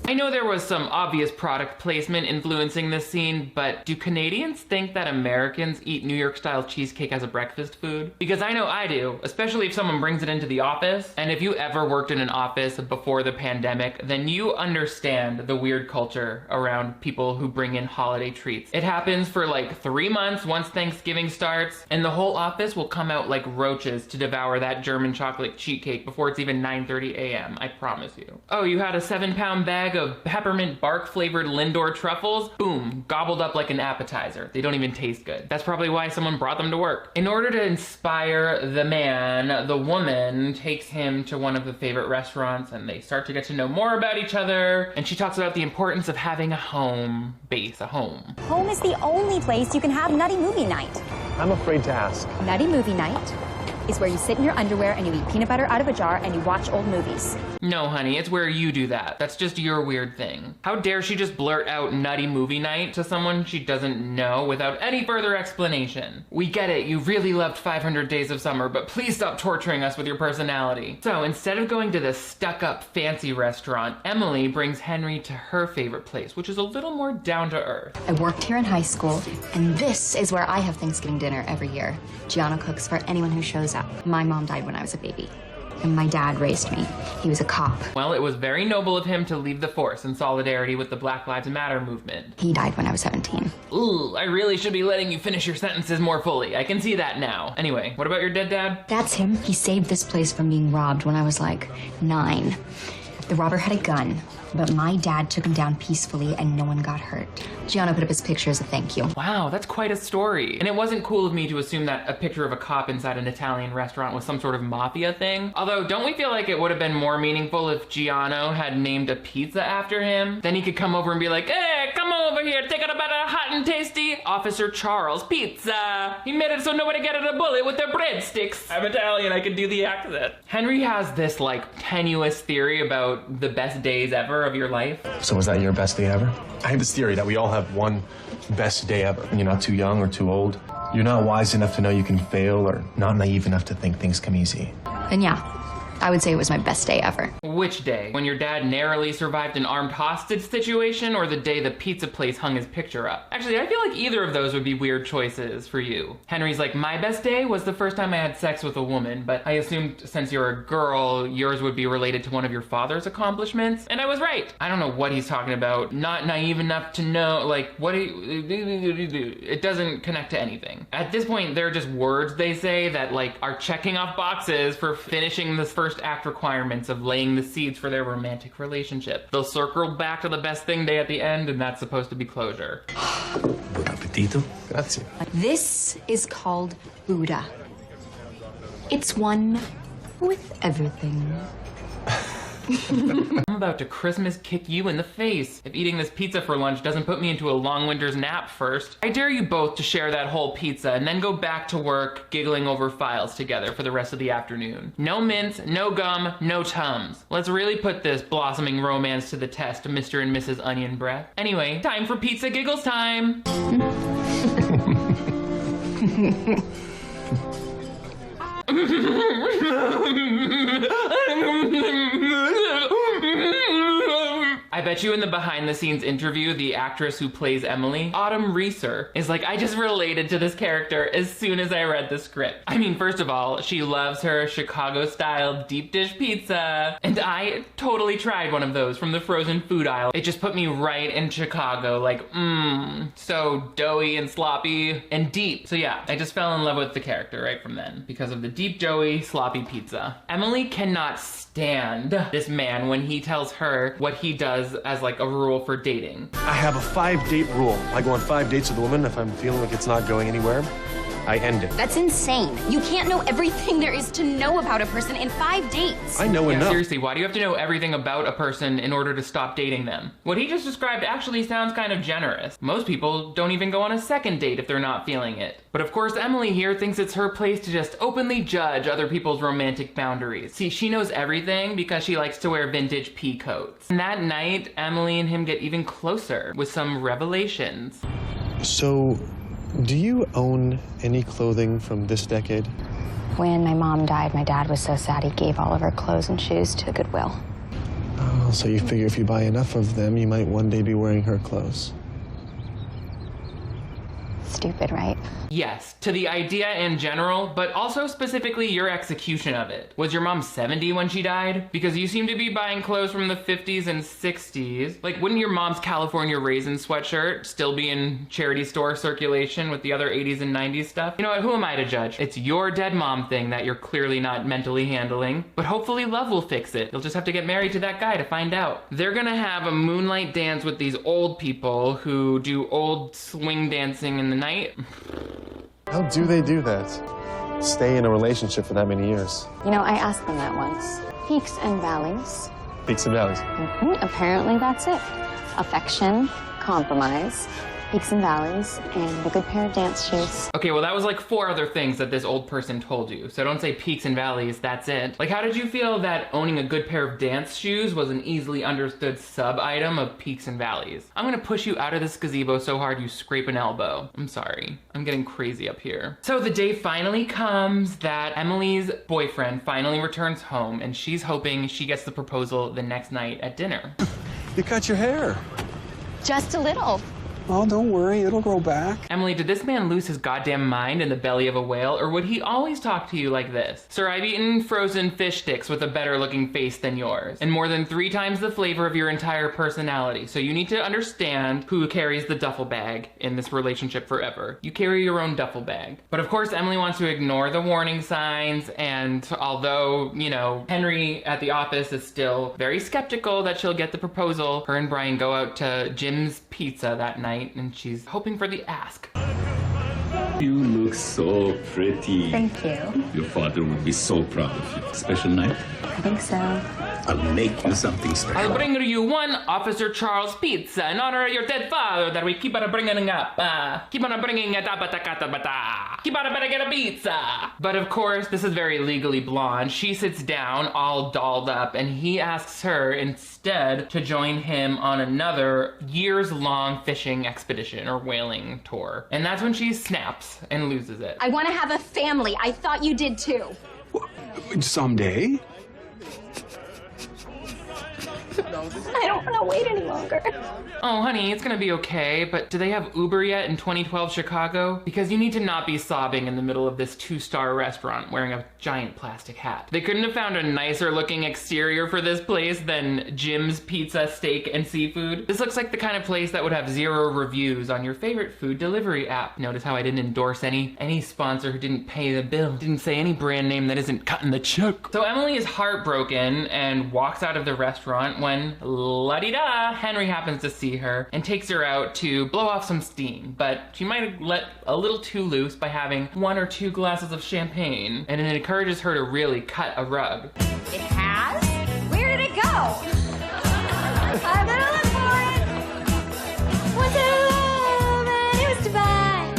I know there was some obvious product placement influencing this scene, but do Canadians think that Americans eat New York style cheesecake as a breakfast food? Because I know I do, especially if someone brings it into the office. And if you ever worked in an office before the pandemic, then you understand the weird culture around people who bring in holiday treats. It happens for like 3 months once Thanksgiving starts, and the whole office will come out like roaches to devour that German chocolate cheat cake before it's even 9:30 a.m., I promise you. Oh, you had a 7-pound bag of peppermint bark flavored Lindor truffles? Boom, gobbled up like an appetizer. They don't even taste good. That's probably why someone brought them to work. In order to inspire the man, the woman takes him to one of the favorite restaurants and they start to get to know more about each other. And she talks about the importance of having a home base, a home. Home is the only place you can have nutty movie night. I'm afraid to ask. Nutty movie night is where you sit in your underwear and you eat peanut butter out of a jar and you watch old movies. No, honey, it's where you do that. That's just your weird thing. How dare she just blurt out nutty movie night to someone she doesn't know without any further explanation? We get it, you really loved 500 Days of Summer, but please stop torturing us with your personality. So instead of going to the stuck-up fancy restaurant, Emily brings Henry to her favorite place, which is a little more down to earth. I worked here in high school, and this is where I have Thanksgiving dinner every year. Gianna cooks for anyone who shows up. My mom died when I was a baby, and my dad raised me. He was a cop. Well, it was very noble of him to leave the force in solidarity with the Black Lives Matter movement. He died when I was 17. Ooh, I really should be letting you finish your sentences more fully. I can see that now. Anyway, what about your dead dad? That's him. He saved this place from being robbed when I was like 9. The robber had a gun, but my dad took him down peacefully and no one got hurt. Gianna put up his picture as a thank you. Wow, that's quite a story. And it wasn't cool of me to assume that a picture of a cop inside an Italian restaurant was some sort of mafia thing. Although, don't we feel like it would have been more meaningful if Gianno had named a pizza after him? Then he could come over and be like, hey, come over here, take it about a hot and tasty Officer Charles pizza. He made it so nobody get a bullet with their breadsticks. I'm Italian, I can do the accent. Henry has this like tenuous theory about the best days ever of your life. So was that your best day ever? I have this theory that we all have one best day ever. When you're not too young or too old. You're not wise enough to know you can fail or not naive enough to think things come easy. And yeah, I would say it was my best day ever. Which day? When your dad narrowly survived an armed hostage situation, or the day the pizza place hung his picture up? Actually, I feel like either of those would be weird choices for you. Henry's like, my best day was the first time I had sex with a woman, but I assumed since you're a girl, yours would be related to one of your father's accomplishments, and I was right. I don't know what he's talking about. Not naive enough to know, like, what it doesn't connect to anything. At this point, they're just words they say that, like, are checking off boxes for finishing this first act requirements of laying the seeds for their romantic relationship. They'll circle back to the best thing day at the end, and that's supposed to be closure. Buon appetito. Grazie. This is called Buddha. It's one with everything. I'm about to Christmas kick you in the face if eating this pizza for lunch doesn't put me into a long winter's nap first. I dare you both to share that whole pizza and then go back to work giggling over files together for the rest of the afternoon. No mints, no gum, no Tums. Let's really put this blossoming romance to the test, Mr. and Mrs. Onion Breath. Anyway, time for pizza giggles time. I bet you in the behind the scenes interview, the actress who plays Emily, Autumn Reeser, is like, I just related to this character as soon as I read the script. I mean, first of all, she loves her Chicago-style deep dish pizza, and I totally tried one of those from the frozen food aisle. It just put me right in Chicago, like, so doughy and sloppy and deep. So yeah, I just fell in love with the character right from then because of the deep, doughy, sloppy pizza. Emily cannot stand this man when he tells her what he does as like a rule for dating. I have a 5-date rule. I go on 5 dates with a woman. If I'm feeling like it's not going anywhere, I end it. That's insane. You can't know everything there is to know about a person in 5 dates. I know enough. Seriously, why do you have to know everything about a person in order to stop dating them? What he just described actually sounds kind of generous. Most people don't even go on a second date if they're not feeling it. But of course, Emily here thinks it's her place to just openly judge other people's romantic boundaries. See, she knows everything because she likes to wear vintage pea coats. And that night, Emily and him get even closer with some revelations. So, do you own any clothing from this decade? When my mom died, my dad was so sad he gave all of her clothes and shoes to Goodwill. Oh, so you figure if you buy enough of them, you might one day be wearing her clothes. Stupid, right? Yes, to the idea in general, but also specifically your execution of it. Was your mom 70 when she died? Because you seem to be buying clothes from the 50s and 60s. Like, wouldn't your mom's California Raisin sweatshirt still be in charity store circulation with the other 80s and 90s stuff? You know what, who am I to judge? It's your dead mom thing that you're clearly not mentally handling, but hopefully love will fix it. You'll just have to get married to that guy to find out. They're gonna have a moonlight dance with these old people who do old swing dancing in the night. How do they do that? Stay in a relationship for that many years? You know, I asked them that once. Peaks and valleys. Peaks and valleys. Apparently that's it. Affection, compromise, peaks and valleys, and a good pair of dance shoes. Okay, well that was like 4 other things that this old person told you. So don't say peaks and valleys, that's it. Like, how did you feel that owning a good pair of dance shoes was an easily understood sub-item of peaks and valleys? I'm gonna push you out of this gazebo so hard you scrape an elbow. I'm sorry, I'm getting crazy up here. So the day finally comes that Emily's boyfriend finally returns home, and she's hoping she gets the proposal the next night at dinner. You cut your hair. Just a little. Oh, don't worry, it'll grow back. Emily, did this man lose his goddamn mind in the belly of a whale, or would he always talk to you like this? Sir, I've eaten frozen fish sticks with a better looking face than yours, and more than 3 times the flavor of your entire personality, so you need to understand who carries the duffel bag in this relationship forever. You carry your own duffel bag. But of course, Emily wants to ignore the warning signs, and although, you know, Henry at the office is still very skeptical that she'll get the proposal, her and Brian go out to Jim's Pizza that night, and she's hoping for the ask. You look so pretty. Thank you. Your father would be so proud of you. Special night? I think so. I'll make you something special. I'll bring you one Officer Charles pizza in honor of your dead father that we keep on bringing up. Keep on bringing it up. Keep on bringing a pizza. But of course, this is very Legally Blonde. She sits down, all dolled up, and he asks her instead to join him on another years-long fishing expedition or whaling tour. And that's when she snaps and loses it. I want to have a family. I thought you did too. Someday. I don't want to wait any longer. Oh, honey, it's gonna be okay, but do they have Uber yet in 2012 Chicago? Because you need to not be sobbing in the middle of this 2-star restaurant wearing a giant plastic hat. They couldn't have found a nicer looking exterior for this place than Jim's Pizza, Steak, and Seafood. This looks like the kind of place that would have 0 reviews on your favorite food delivery app. Notice how I didn't endorse any sponsor who didn't pay the bill. Didn't say any brand name that isn't cutting the check. So Emily is heartbroken and walks out of the restaurant when, la-di-da, Henry happens to see her and takes her out to blow off some steam, but she might have let a little too loose by having 1 or 2 glasses of champagne, and it encourages her to really cut a rug. It has? Where did it go? now! I better look for it. Once I love and it was divine.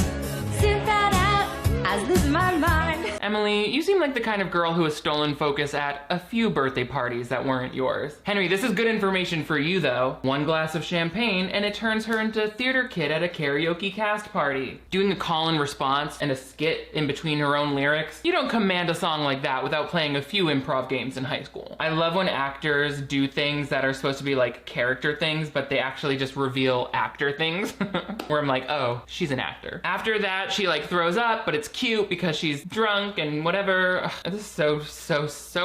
Soon found out I was losing my mind. Emily, you seem like the kind of girl who has stolen focus at a few birthday parties that weren't yours. Henry, this is good information for you though. One glass of champagne and it turns her into theater kid at a karaoke cast party. Doing a call and response and a skit in between her own lyrics. You don't command a song like that without playing a few improv games in high school. I love when actors do things that are supposed to be like character things, but they actually just reveal actor things. Where I'm like, oh, she's an actor. After that, she like throws up, but it's cute because she's drunk and whatever. Ugh, this is so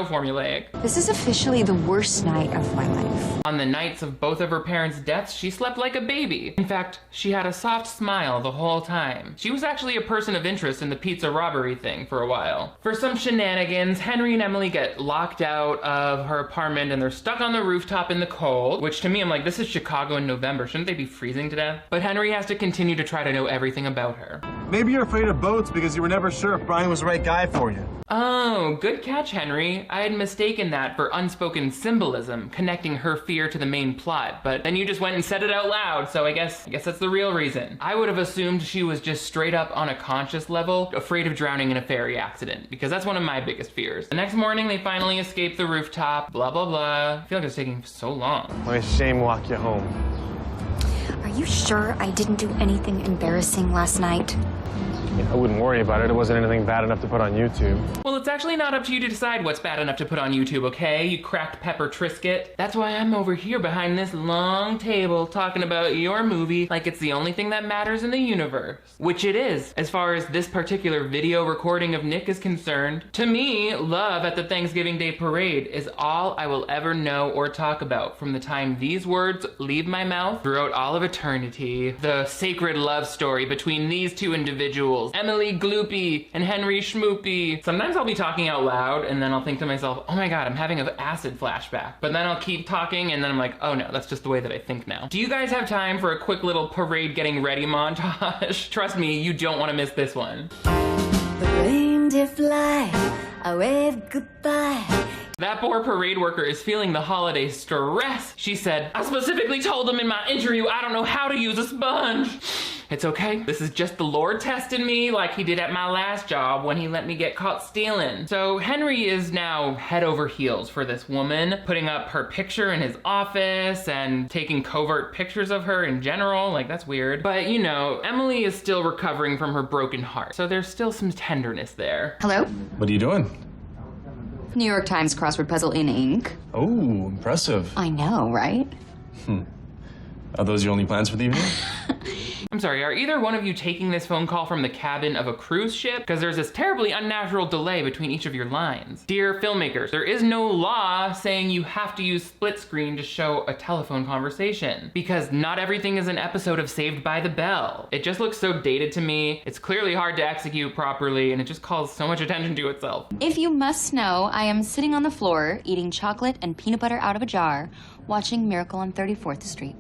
formulaic. This is officially the worst night of my life. On the nights of both of her parents' deaths, she slept like a baby. In fact, she had a soft smile the whole time. She was actually a person of interest in the pizza robbery thing for a while. For some shenanigans, Henry and Emily get locked out of her apartment and they're stuck on the rooftop in the cold, which to me, I'm like, this is Chicago in November. Shouldn't they be freezing to death? But Henry has to continue to try to know everything about her. Maybe you're afraid of boats because you were never sure if Brian was the right guy for you. Oh, good catch, Henry. I had mistaken that for unspoken symbolism, connecting her fear to the main plot, but then you just went and said it out loud, so I guess that's the real reason. I would have assumed she was just straight up on a conscious level, afraid of drowning in a ferry accident, because that's one of my biggest fears. The next morning, they finally escape the rooftop, blah, blah, blah. I feel like it's taking so long. My shame walk you home. Are you sure I didn't do anything embarrassing last night? I wouldn't worry about it. It wasn't anything bad enough to put on YouTube. Well, it's actually not up to you to decide what's bad enough to put on YouTube, okay? You cracked pepper Trisket. That's why I'm over here behind this long table talking about your movie like it's the only thing that matters in the universe. Which it is, as far as this particular video recording of Nick is concerned. To me, love at the Thanksgiving Day Parade is all I will ever know or talk about from the time these words leave my mouth throughout all of eternity. The sacred love story between these two individuals, Emily Gloopy and Henry Schmoopy. Sometimes I'll be talking out loud and then I'll think to myself, oh my god, I'm having an acid flashback. But then I'll keep talking and then I'm like, oh no, that's just the way that I think now. Do you guys have time for a quick little parade getting ready montage? Trust me, you don't want to miss this one. The reindeer fly, I wave goodbye. That poor parade worker is feeling the holiday stress. She said, I specifically told them in my interview I don't know how to use a sponge. It's okay. This is just the Lord testing me like he did at my last job when he let me get caught stealing. So Henry is now head over heels for this woman, putting up her picture in his office and taking covert pictures of her in general. Like, that's weird. But you know, Emily is still recovering from her broken heart. So there's still some tenderness there. Hello? What are you doing? New York Times crossword puzzle in ink. Oh, impressive. I know, right? Are those your only plans for the evening? I'm sorry, are either one of you taking this phone call from the cabin of a cruise ship? Because there's this terribly unnatural delay between each of your lines. Dear filmmakers, there is no law saying you have to use split screen to show a telephone conversation. Because not everything is an episode of Saved by the Bell. It just looks so dated to me. It's clearly hard to execute properly, and it just calls so much attention to itself. If you must know, I am sitting on the floor, eating chocolate and peanut butter out of a jar, watching Miracle on 34th Street.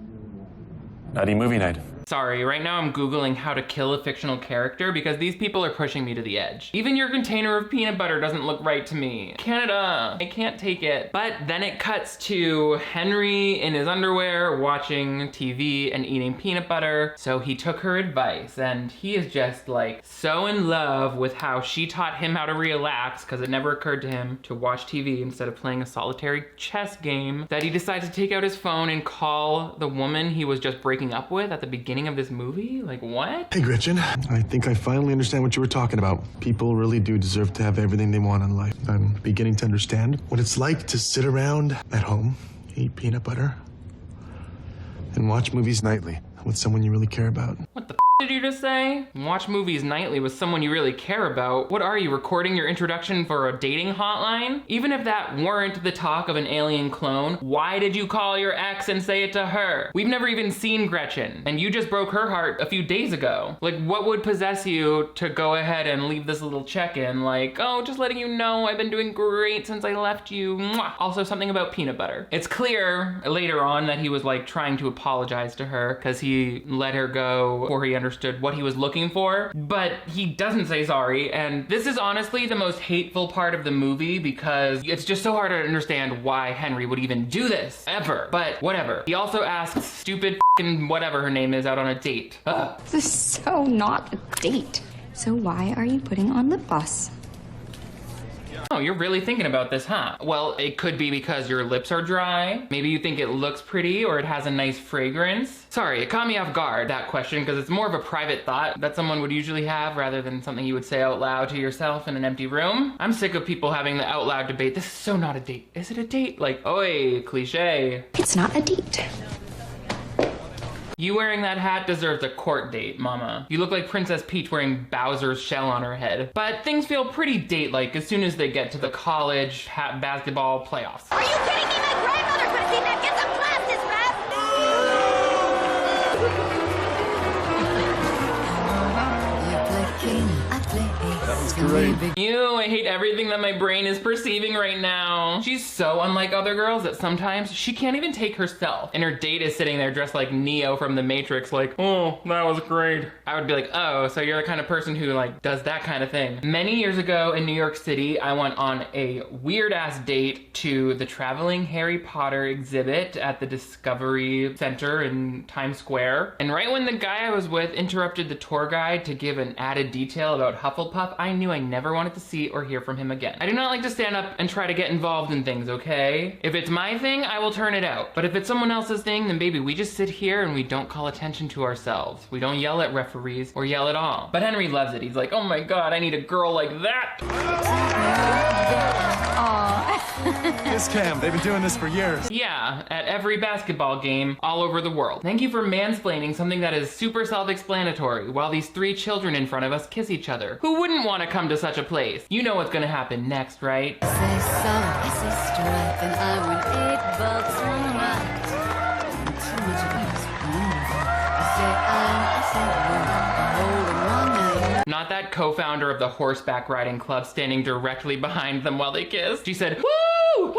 Nutty movie night. Sorry, right now I'm Googling how to kill a fictional character because these people are pushing me to the edge. Even your container of peanut butter doesn't look right to me. Canada, I can't take it. But then it cuts to Henry in his underwear watching TV and eating peanut butter. So he took her advice and he is just like so in love with how she taught him how to relax because it never occurred to him to watch TV instead of playing a solitary chess game that he decides to take out his phone and call the woman he was just breaking up with at the beginning of this movie? Like, what? Hey, Gretchen. I think I finally understand what you were talking about. People really do deserve to have everything they want in life. I'm beginning to understand what it's like to sit around at home, eat peanut butter, and watch movies nightly with someone you really care about. What the did you just say? Watch movies nightly with someone you really care about. What are you, recording your introduction for a dating hotline? Even if that weren't the talk of an alien clone, why did you call your ex and say it to her? We've never even seen Gretchen, and you just broke her heart a few days ago. Like, what would possess you to go ahead and leave this little check-in like, oh, just letting you know I've been doing great since I left you. Mwah. Also, something about peanut butter. It's clear later on that he was like trying to apologize to her because he he let her go before he understood what he was looking for, but he doesn't say sorry. And this is honestly the most hateful part of the movie because it's just so hard to understand why Henry would even do this, ever. But whatever. He also asks stupid f***ing whatever her name is out on a date. Ugh. This is so not a date. So why are you putting on lip gloss? Oh, you're really thinking about this, huh? Well, it could be because your lips are dry. Maybe you think it looks pretty or it has a nice fragrance. Sorry, it caught me off guard, that question, because it's more of a private thought that someone would usually have rather than something you would say out loud to yourself in an empty room. I'm sick of people having the out loud debate. This is so not a date. Is it a date? Like, oi, cliche. It's not a date. You wearing that hat deserves a court date, mama. You look like Princess Peach wearing Bowser's shell on her head. But things feel pretty date-like as soon as they get to the college basketball playoffs. Are you kidding me? My grandmother could have seen that. Get some glasses, That was great. Ew, I hate everything that my brain is perceiving right now. She's so unlike other girls that sometimes she can't even take herself. And her date is sitting there dressed like Neo from The Matrix like, oh, that was great. I would be like, oh, so you're the kind of person who like does that kind of thing. Many years ago in New York City, I went on a weird ass date to the traveling Harry Potter exhibit at the Discovery Center in Times Square. And right when the guy I was with interrupted the tour guide to give an added detail about Hufflepuff, I knew I never wanted to see or hear from him again. I do not like to stand up and try to get involved in things, okay? If it's my thing, I will turn it out. But if it's someone else's thing, then baby, we just sit here and we don't call attention to ourselves. We don't yell at referees or yell at all. But Henry loves it. He's like, oh my God, I need a girl like that. This cam, they've been doing this for years. Yeah, at every basketball game all over the world. Thank you for mansplaining something that is super self-explanatory while these 3 children in front of us kiss each other. Who wouldn't want to come to such a place? You know what's gonna happen next, right? Not that co-founder of the horseback riding club standing directly behind them while they kiss. She said, woo,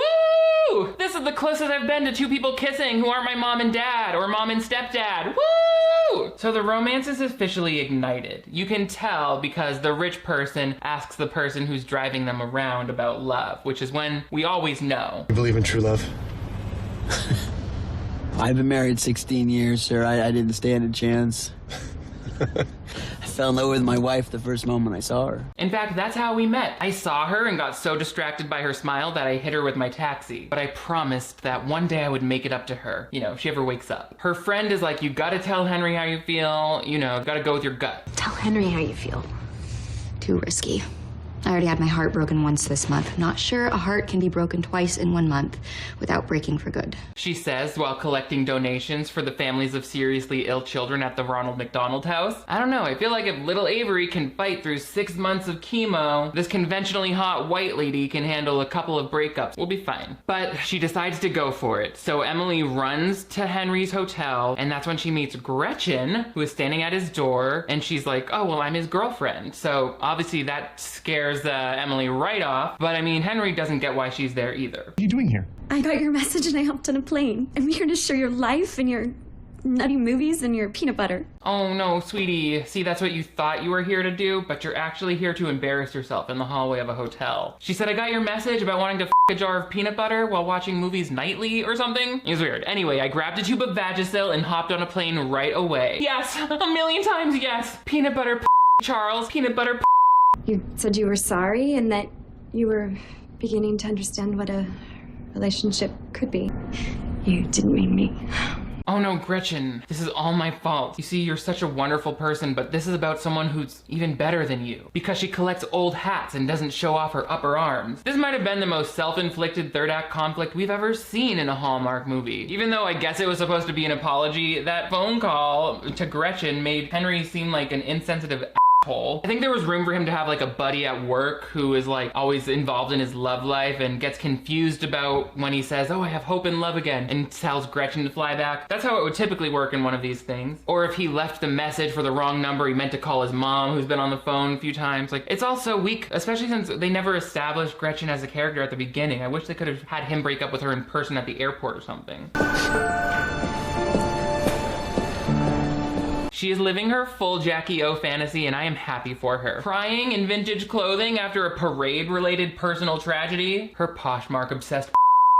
woo! This is the closest I've been to 2 people kissing who aren't my mom and dad or mom and stepdad. Woo! So the romance is officially ignited. You can tell because the rich person asks the person who's driving them around about love, which is when we always know. You believe in true love? I've been married 16 years, sir. I didn't stand a chance. I fell in love with my wife the first moment I saw her. In fact, that's how we met. I saw her and got so distracted by her smile that I hit her with my taxi. But I promised that one day I would make it up to her, you know, if she ever wakes up. Her friend is like, you gotta tell Henry how you feel, you know, gotta go with your gut. Tell Henry how you feel. Too risky. I already had my heart broken once this month. Not sure a heart can be broken twice in 1 month without breaking for good. She says while collecting donations for the families of seriously ill children at the Ronald McDonald House. I don't know, I feel like if little Avery can fight through 6 months of chemo, this conventionally hot white lady can handle a couple of breakups. We'll be fine. But she decides to go for it. So Emily runs to Henry's hotel, and that's when she meets Gretchen, who is standing at his door, and she's like, oh, well, I'm his girlfriend. So obviously that scares Emily right off, but I mean, Henry doesn't get why she's there either. What are you doing here? I got your message and I hopped on a plane. I'm here to share your life and your nutty movies and your peanut butter. Oh no, sweetie. See, that's what you thought you were here to do, but you're actually here to embarrass yourself in the hallway of a hotel. She said, I got your message about wanting to f a jar of peanut butter while watching movies nightly or something. It was weird. Anyway, I grabbed a tube of Vagisil and hopped on a plane right away. Yes, a million times yes. Peanut butter Charles, peanut butter You said you were sorry and that you were beginning to understand what a relationship could be. You didn't mean me. Oh no, Gretchen, this is all my fault. You see, you're such a wonderful person, but this is about someone who's even better than you. Because she collects old hats and doesn't show off her upper arms. This might have been the most self-inflicted third act conflict we've ever seen in a Hallmark movie. Even though I guess it was supposed to be an apology, that phone call to Gretchen made Henry seem like an insensitive I think there was room for him to have like a buddy at work who is like always involved in his love life and gets confused about when he says, oh, I have hope and love again, and tells Gretchen to fly back. That's how it would typically work in one of these things. Or if he left the message for the wrong number, he meant to call his mom, who's been on the phone a few times. Like, it's all so weak, especially since they never established Gretchen as a character at the beginning. I wish they could have had him break up with her in person at the airport or something. She is living her full Jackie O fantasy, and I am happy for her. Crying in vintage clothing after a parade-related personal tragedy. Her Poshmark-obsessed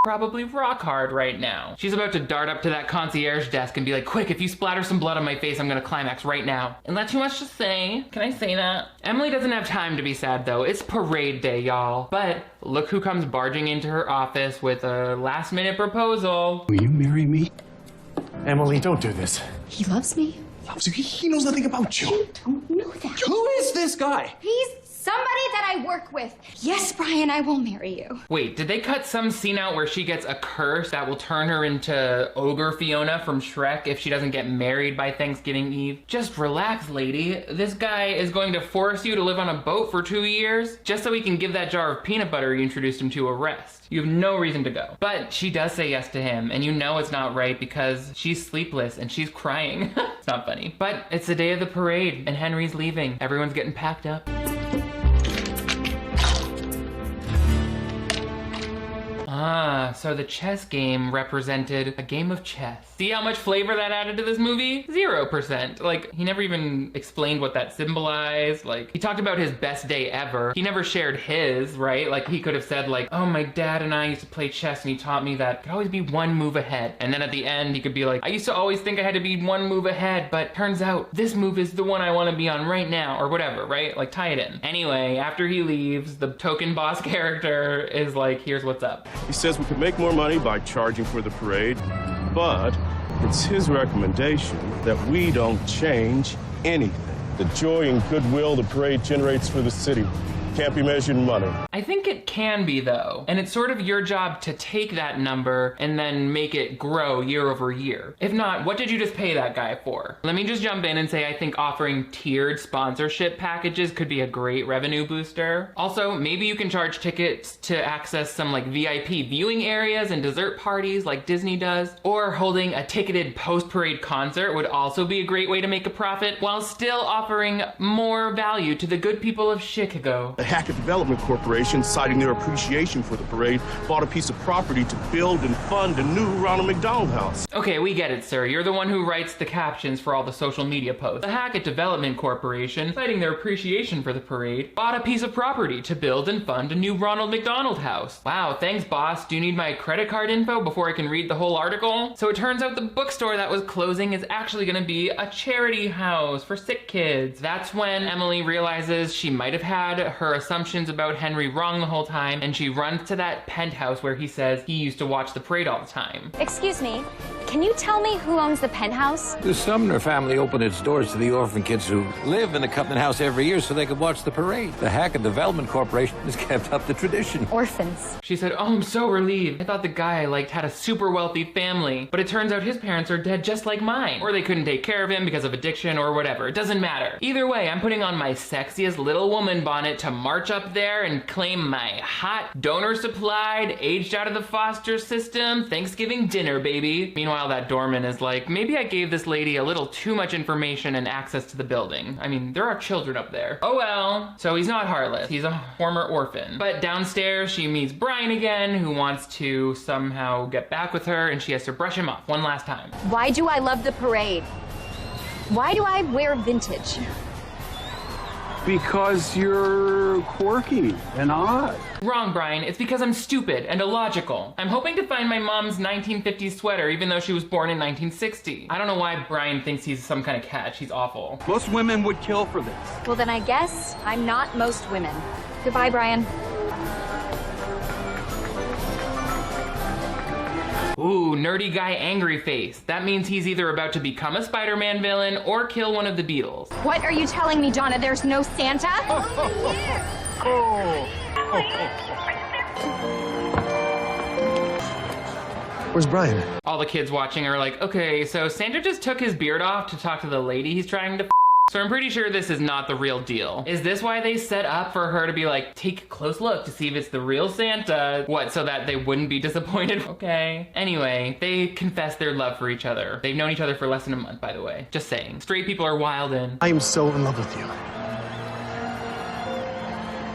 probably rock hard right now. She's about to dart up to that concierge desk and be like, quick, if you splatter some blood on my face, I'm gonna climax right now. And not too much to say. Can I say that? Emily doesn't have time to be sad though. It's parade day, y'all. But look who comes barging into her office with a last-minute proposal. Will you marry me? Emily, don't do this. He loves me. Loves you. He knows nothing about you. You don't know that. Who is this guy? He's somebody that I work with. Yes, Brian, I will marry you. Wait, did they cut some scene out where she gets a curse that will turn her into Ogre Fiona from Shrek if she doesn't get married by Thanksgiving Eve? Just relax, lady. This guy is going to force you to live on a boat for 2 years just so he can give that jar of peanut butter you introduced him to a rest. You have no reason to go. But she does say yes to him, and you know it's not right because she's sleepless and she's crying. It's not funny. But it's the day of the parade, and Henry's leaving. Everyone's getting packed up. Ah, so the chess game represented a game of chess. See how much flavor that added to this movie? 0%. Like, he never even explained what that symbolized. Like, he talked about his best day ever. He never shared his, right? Like, he could have said like, oh, my dad and I used to play chess and he taught me that I could always be one move ahead. And then at the end, he could be like, I used to always think I had to be one move ahead, but turns out this move is the one I want to be on right now, or whatever, right? Like, tie it in. Anyway, after he leaves, the token boss character is like, here's what's up. He says we could make more money by charging for the parade, but it's his recommendation that we don't change anything. The joy and goodwill the parade generates for the city can't be measured in money. I think it can be though, and it's sort of your job to take that number and then make it grow year over year. If not, what did you just pay that guy for? Let me just jump in and say I think offering tiered sponsorship packages could be a great revenue booster. Also, maybe you can charge tickets to access some like VIP viewing areas and dessert parties like Disney does, or holding a ticketed post-parade concert would also be a great way to make a profit while still offering more value to the good people of Chicago. The Hackett Development Corporation, citing their appreciation for the parade, bought a piece of property to build and fund a new Ronald McDonald House. Okay, we get it, sir. You're the one who writes the captions for all the social media posts. The Hackett Development Corporation, citing their appreciation for the parade, bought a piece of property to build and fund a new Ronald McDonald House. Wow, thanks, boss. Do you need my credit card info before I can read the whole article? So it turns out the bookstore that was closing is actually gonna be a charity house for sick kids. That's when Emily realizes she might have had her assumptions about Henry wrong the whole time, and she runs to that penthouse where he says he used to watch the parade all the time. Excuse me, can you tell me who owns the penthouse? The Sumner family opened its doors to the orphan kids who live in the Cutman house every year so they could watch the parade. The Hackett Development Corporation has kept up the tradition. Orphans. She said, oh, I'm so relieved. I thought the guy I liked had a super wealthy family, but it turns out his parents are dead just like mine. Or they couldn't take care of him because of addiction or whatever. It doesn't matter. Either way, I'm putting on my sexiest little woman bonnet to march up there and claim my hot, donor-supplied, aged out of the foster system Thanksgiving dinner, baby. Meanwhile, that doorman is like, maybe I gave this lady a little too much information and access to the building. I mean, there are children up there. Oh well. So he's not heartless. He's a former orphan. But downstairs, she meets Brian again, who wants to somehow get back with her, and she has to brush him off one last time. Why do I love the parade? Why do I wear vintage? Because you're quirky and odd. Wrong, Brian. It's because I'm stupid and illogical. I'm hoping to find my mom's 1950s sweater, even though she was born in 1960. I don't know why Brian thinks he's some kind of catch. He's awful. Most women would kill for this. Well, then I guess I'm not most women. Goodbye, Brian. Ooh, nerdy guy angry face. That means he's either about to become a Spider-Man villain or kill one of the Beatles. What are you telling me, Donna? There's no Santa? Where's Brian? All the kids watching are like, okay, so Santa just took his beard off to talk to the lady he's trying to So I'm pretty sure this is not the real deal. Is this why they set up for her to be like, take a close look to see if it's the real Santa? What, so that they wouldn't be disappointed? Okay. Anyway, they confess their love for each other. They've known each other for less than a month, by the way. Just saying. Straight people are wild and... I am so in love with you.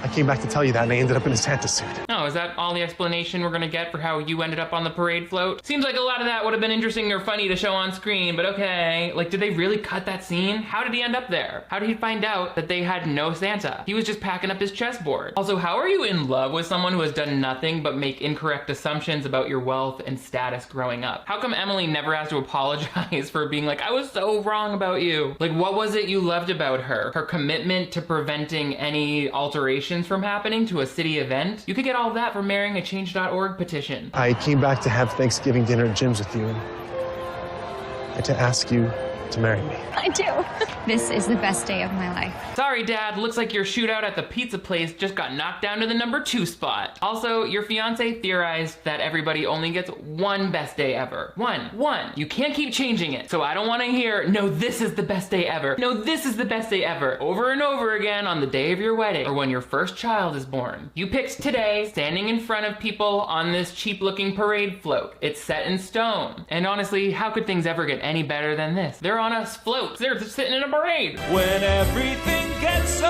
I came back to tell you that and I ended up in a Santa suit. Oh, know, is that all the explanation we're gonna get for how you ended up on the parade float? Seems like a lot of that would have been interesting or funny to show on screen, but okay. Like, did they really cut that scene? How did he end up there? How did he find out that they had no Santa? He was just packing up his chessboard. Also, how are you in love with someone who has done nothing but make incorrect assumptions about your wealth and status growing up? How come Emily never has to apologize for being like, I was so wrong about you? Like, what was it you loved about her? Her commitment to preventing any alterations from happening to a city event? You could get all of that from marrying a change.org petition. I came back to have Thanksgiving dinner at Jim's with you and to ask you to marry me. I do. This is the best day of my life. Sorry, Dad, looks like your shootout at the pizza place just got knocked down to the number 2 spot. Also, your fiance theorized that everybody only gets one best day ever. One. You can't keep changing it. So I don't want to hear, no, this is the best day ever. No, this is the best day ever. Over and over again on the day of your wedding or when your first child is born. You picked today, standing in front of people on this cheap-looking parade float. It's set in stone. And honestly, how could things ever get any better than this? They're on a float. They're sitting in a parade. When everything gets so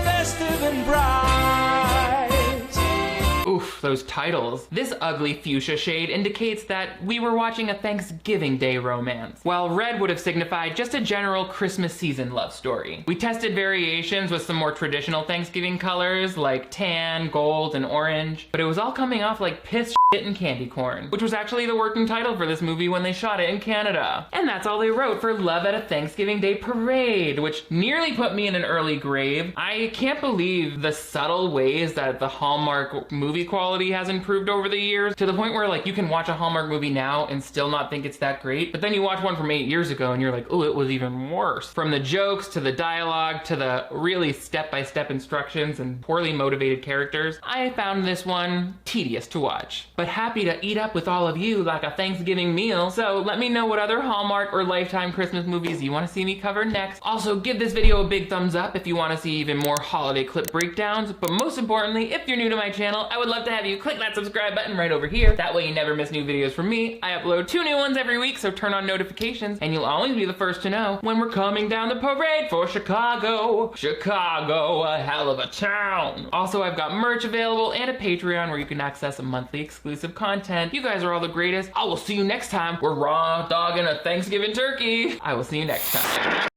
festive and bright. Oof, those titles. This ugly fuchsia shade indicates that we were watching a Thanksgiving Day romance, while red would have signified just a general Christmas season love story. We tested variations with some more traditional Thanksgiving colors like tan, gold, and orange, but it was all coming off like piss, shit, and candy corn, which was actually the working title for this movie when they shot it in Canada. And that's all they wrote for Love at a Thanksgiving Day Parade, which nearly put me in an early grave. I can't believe the subtle ways that the Hallmark movie quality has improved over the years, to the point where like you can watch a Hallmark movie now and still not think it's that great, but then you watch one from 8 years ago and you're like, oh, it was even worse. From the jokes to the dialogue to the really step-by-step instructions and poorly motivated characters, I found this one tedious to watch, but happy to eat up with all of you like a Thanksgiving meal. So let me know what other Hallmark or Lifetime Christmas movies you want to see me cover next. Also, give this video a big thumbs up if you want to see even more holiday clip breakdowns, but most importantly, if you're new to my channel, I would love to have you click that subscribe button right over here. That way you never miss new videos from me. I upload 2 new ones every week, so turn on notifications and you'll always be the first to know when we're coming down the parade for Chicago. Chicago, a hell of a town. Also, I've got merch available and a Patreon where you can access a monthly exclusive content. You guys are all the greatest. I will see you next time. We're raw dogging a Thanksgiving turkey. I will see you next time.